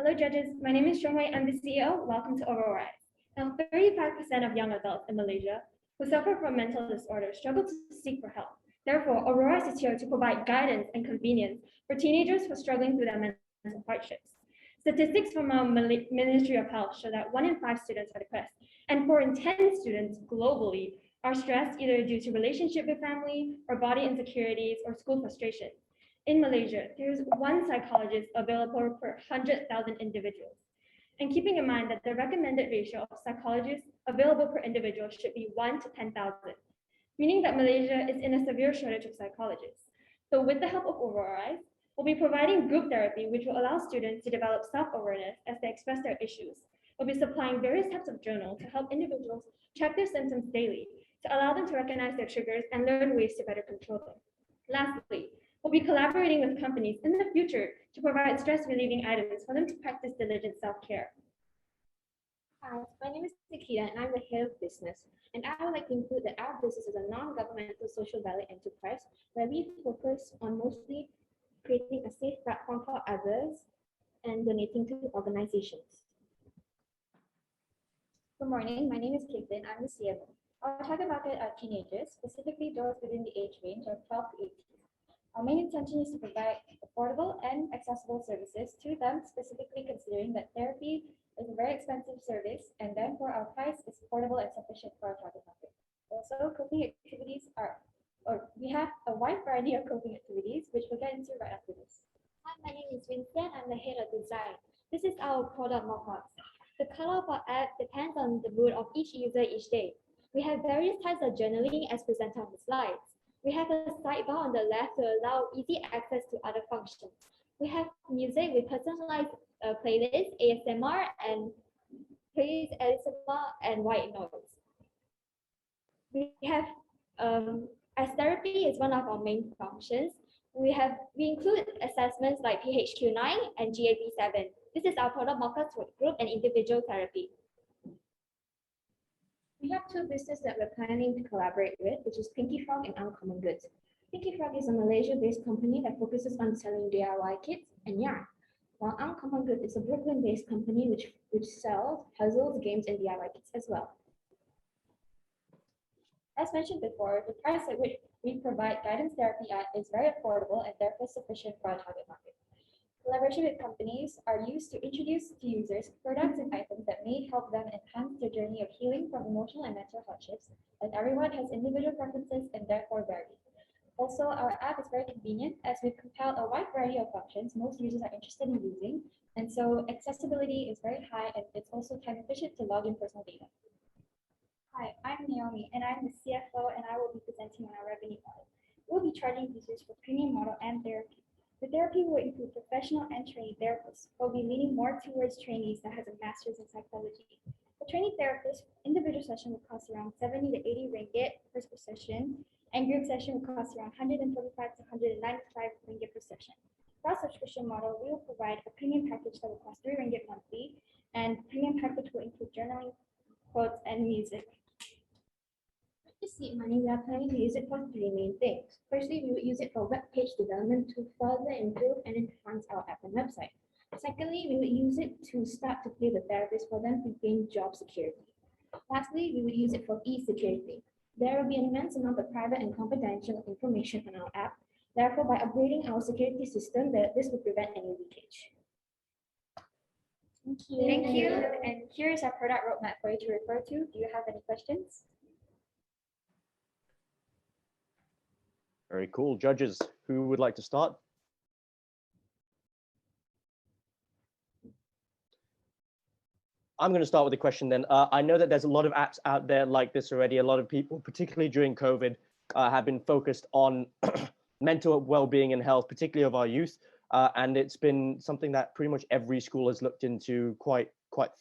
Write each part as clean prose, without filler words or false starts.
Hello, judges. My name is Shongwei. I'm the CEO. Welcome to Aurorise. Now, 35% of young adults in Malaysia who suffer from mental disorders struggle to seek for help. Therefore, Aurorise is here to provide guidance and convenience for teenagers who are struggling through their mental hardships. Statistics from our Ministry of Health show that 1 in 5 students are depressed, and 4 in 10 students globally are stressed either due to relationship with family or body insecurities or school frustration. In Malaysia, there is 1 psychologist available per 100,000 individuals. And keeping in mind that the recommended ratio of psychologists available per individual should be 1 to 10,000, meaning that Malaysia is in a severe shortage of psychologists. So with the help of Aurorise, we'll be providing group therapy, which will allow students to develop self-awareness as they express their issues. We'll be supplying various types of journals to help individuals check their symptoms daily, to allow them to recognize their triggers and learn ways to better control them. Lastly, we'll be collaborating with companies in the future to provide stress-relieving items for them to practice diligent self-care. Hi, my name is Nikita and I'm the head of business. And I would like to include that our business is a non-governmental social value enterprise where we focus on mostly creating a safe platform for others and donating to organizations. Good morning, my name is Caitlin, I'm the CMO. Our target market are teenagers, specifically those within the age range of 12 to 18. Our main intention is to provide affordable and accessible services to them, specifically considering that therapy is a very expensive service and therefore our price is affordable and sufficient for our target market. Also, coping activities we have a wide variety of coping activities, which we'll get into right after this. Hi, my name is Vincent. I'm the head of design. This is our product mockups. The color of our app depends on the mood of each user each day. We have various types of journaling as presented on the slides. We have a sidebar on the left to allow easy access to other functions. We have music with personalized playlists, ASMR, and plays ASMR and white noise. We have, as therapy is one of our main functions, we include assessments like PHQ-9 and GAP-7. This is our product markers for group and individual therapy. We have 2 businesses that we're planning to collaborate with, which is Pinky Frog and Uncommon Goods. Pinky Frog is a Malaysia-based company that focuses on selling DIY kits and yarn, while Uncommon Goods is a Brooklyn-based company which sells puzzles, games, and DIY kits as well. As mentioned before, the price at which we provide guidance therapy at is very affordable and therefore sufficient for our target market. Collaboration with companies are used to introduce to users products and items that may help them enhance their journey of healing from emotional and mental hardships, as everyone has individual preferences and therefore vary. Also, our app is very convenient as we've compiled a wide variety of functions most users are interested in using, and so accessibility is very high and it's also time efficient to log in personal data. Hi, I'm Naomi and I'm the CFO and I will be presenting on our revenue model. We'll be charging users for premium model and therapy. The therapy will include professional and trainee therapists. We'll be leaning more towards trainees that has a master's in psychology. The trainee therapist individual session will cost around 70 to 80 ringgit per session, and group session will cost around 145 to 195 ringgit per session. For our subscription model, we will provide a premium package that will cost 3 ringgit monthly, and premium package will include journaling, quotes, and music. To seed money, we are planning to use it for 3 main things. Firstly, we would use it for web page development to further improve and enhance our app and website. Secondly, we would use it to start to pay the therapist for them to gain job security. Lastly, we would use it for e-security. There will be an immense amount of private and confidential information on our app. Therefore, by upgrading our security system, this will prevent any leakage. Thank you. Thank you. And here is our product roadmap for you to refer to. Do you have any questions? Very cool. Judges, who would like to start? I'm going to start with a question then. I know that there's a lot of apps out there like this already. A lot of people, particularly during COVID, have been focused on mental well-being and health, particularly of our youth. And it's been something that pretty much every school has looked into quite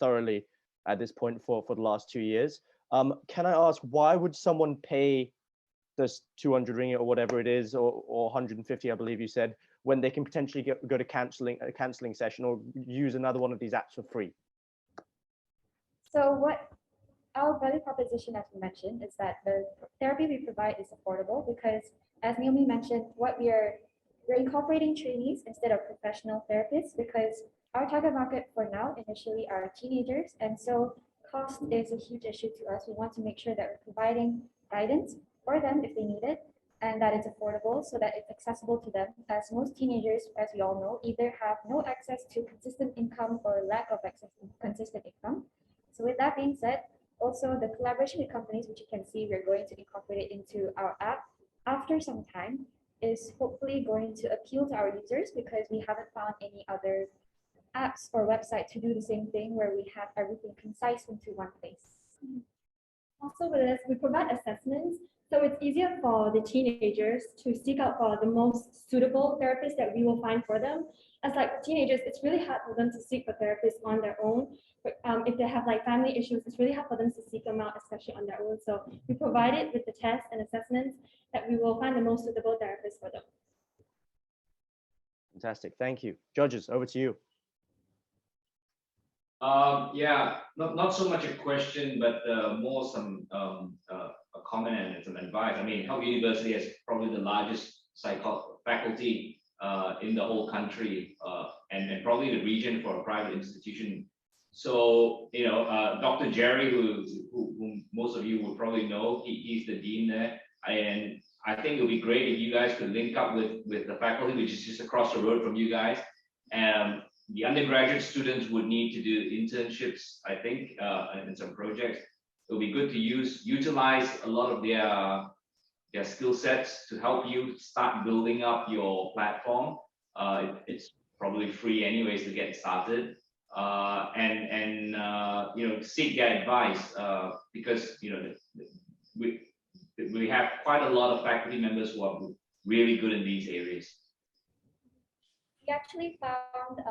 thoroughly at this point for the last 2 years. Can I ask, why would someone pay this 200 ringgit or whatever it is, or 150, I believe you said, when they can potentially go to a counseling session or use another one of these apps for free? So what our value proposition, as we mentioned, is that the therapy we provide is affordable because, as Naomi mentioned, we're incorporating trainees instead of professional therapists because our target market for now initially are teenagers, and so cost is a huge issue to us. We want to make sure that we're providing guidance for them if they need it, and that it's affordable so that it's accessible to them, as most teenagers, as we all know, either have no access to consistent income or lack of access to consistent income. So with that being said, also the collaboration with companies, which you can see we're going to incorporate it into our app after some time, is hopefully going to appeal to our users because we haven't found any other apps or website to do the same thing where we have everything concise into one place. Also with this, we provide assessments, so it's easier for the teenagers to seek out for the most suitable therapist that we will find for them. As like teenagers, it's really hard for them to seek for therapists on their own. But if they have like family issues, it's really hard for them to seek them out, especially on their own. So we provide it with the tests and assessments that we will find the most suitable therapist for them. Fantastic. Thank you. Judges, over to you. Yeah, not so much a question, but more some a comment and some advice. I mean, Help University has probably the largest faculty in the whole country and probably the region for a private institution. So, you know, Dr. Jerry, who most of you would probably know, he's the dean there. And I think it would be great if you guys could link up with the faculty, which is just across the road from you guys. The undergraduate students would need to do internships, I think, and some projects. It would be good to utilize a lot of their skill sets to help you start building up your platform. It's probably free anyways to get started. And you know, seek their advice because you know we have quite a lot of faculty members who are really good in these areas. We actually found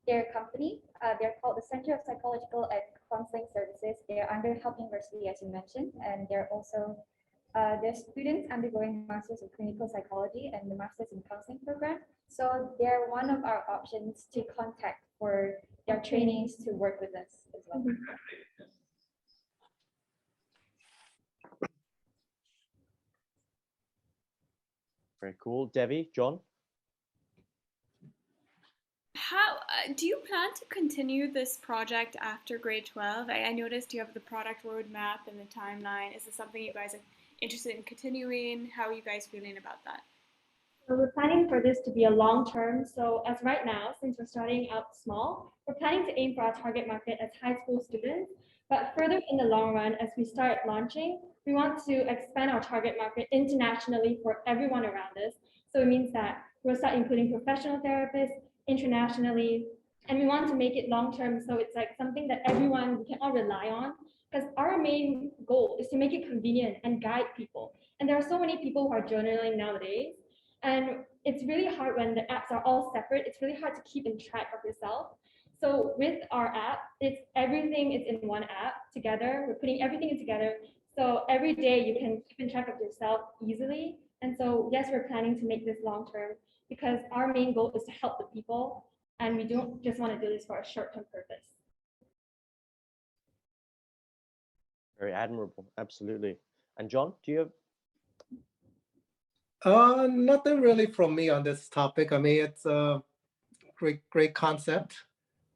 their company. They're called the Center of Psychological and Counseling Services. They're under Help University, as you mentioned, and they're also they're students undergoing Masters of Clinical Psychology and the Masters in Counseling program. So they're one of our options to contact for their trainees to work with us as well. Very cool. Devi, John? How do you plan to continue this project after grade 12? I noticed you have the product roadmap and the timeline. Is this something you guys are interested in continuing? How are you guys feeling about that? So we're planning for this to be a long term. So as right now, since we're starting out small, we're planning to aim for our target market as high school students. But further in the long run, as we start launching, we want to expand our target market internationally for everyone around us. So it means that we'll start including professional therapists internationally, and we want to make it long term. So it's like something that everyone, we can all rely on, because our main goal is to make it convenient and guide people. And there are so many people who are journaling nowadays. And it's really hard when the apps are all separate. It's really hard to keep in track of yourself. So with our app, it's everything is in one app together. We're putting everything in together. So every day you can keep in track of yourself easily. And so yes, we're planning to make this long term because our main goal is to help the people. And we don't just want to do this for a short-term purpose. Very admirable. Absolutely. And John, do you have? Nothing really from me on this topic. I mean, it's a great concept.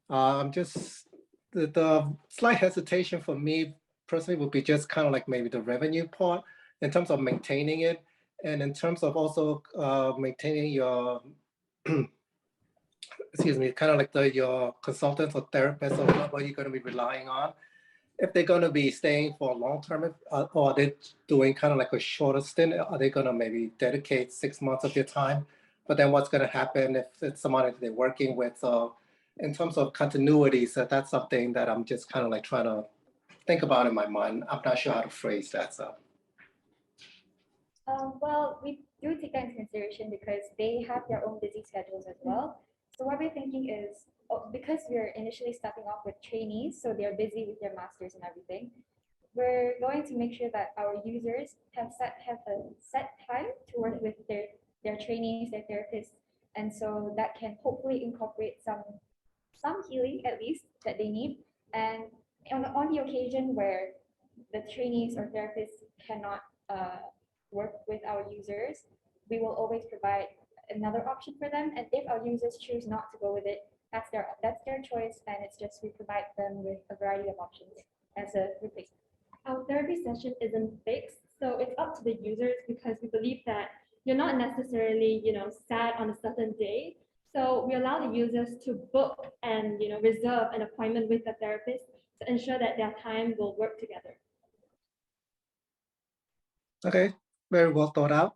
I'm just the slight hesitation for me personally would be just kind of like maybe the revenue part in terms of maintaining it, and in terms of also maintaining your excuse me, kind of like your consultants or therapists or what you're going to be relying on. If they're going to be staying for a long term, or are they doing kind of like a shorter stint? Are they going to maybe dedicate 6 months of their time? But then what's going to happen if it's someone that they're working with? So in terms of continuity, so that's something that I'm just kind of like trying to think about in my mind. I'm not sure how to phrase that. So. Well, we do take that into consideration because they have their own busy schedules as well. So what we're thinking is, because we're initially starting off with trainees, so they're busy with their masters and everything, we're going to make sure that our users have a set time to work with their trainees, their therapists, and so that can hopefully incorporate some healing at least that they need. And on the occasion where the trainees or therapists cannot work with our users, we will always provide another option for them. And if our users choose not to go with it, that's their choice, and it's just we provide them with a variety of options as a replacement. Our therapy session isn't fixed, so it's up to the users because we believe that you're not necessarily, sad on a certain day. So we allow the users to book and, reserve an appointment with the therapist to ensure that their time will work together. Okay, very well thought out.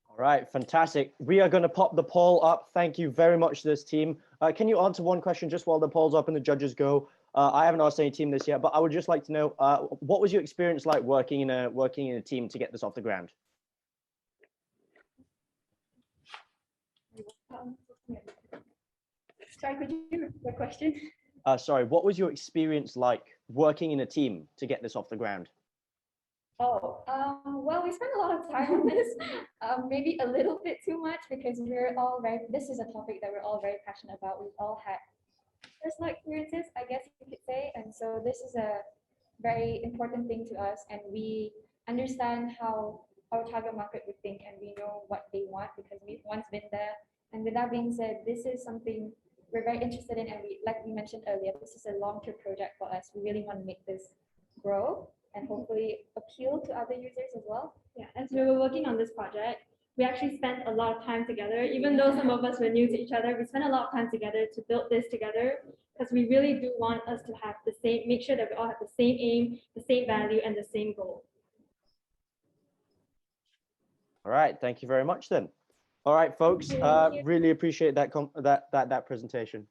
All right, fantastic. We are going to pop the poll up. Thank you very much to this team. Can you answer one question just while the poll's up and the judges go? I haven't asked any team this yet, but I would just like to know, what was your experience like working in a team to get this off the ground? Sorry, could you repeat the question? Sorry, what was your experience like working in a team to get this off the ground? Well, we spent a lot of time on this, maybe a little bit too much because this is a topic that we're all very passionate about. We've all had personal experiences, I guess you could say. And so this is a very important thing to us. And we understand how our target market would think, and we know what they want because we've once been there. And with that being said, this is something we're very interested in. And like we mentioned earlier, this is a long-term project for us. We really want to make this grow and hopefully appeal to other users as well. Yeah, as we were working on this project, we actually spent a lot of time together. Even though some of us were new to each other, we spent a lot of time together to build this together because we really do want us to have make sure that we all have the same aim, the same value, and the same goal. All right, thank you very much then. All right, folks, really appreciate that presentation.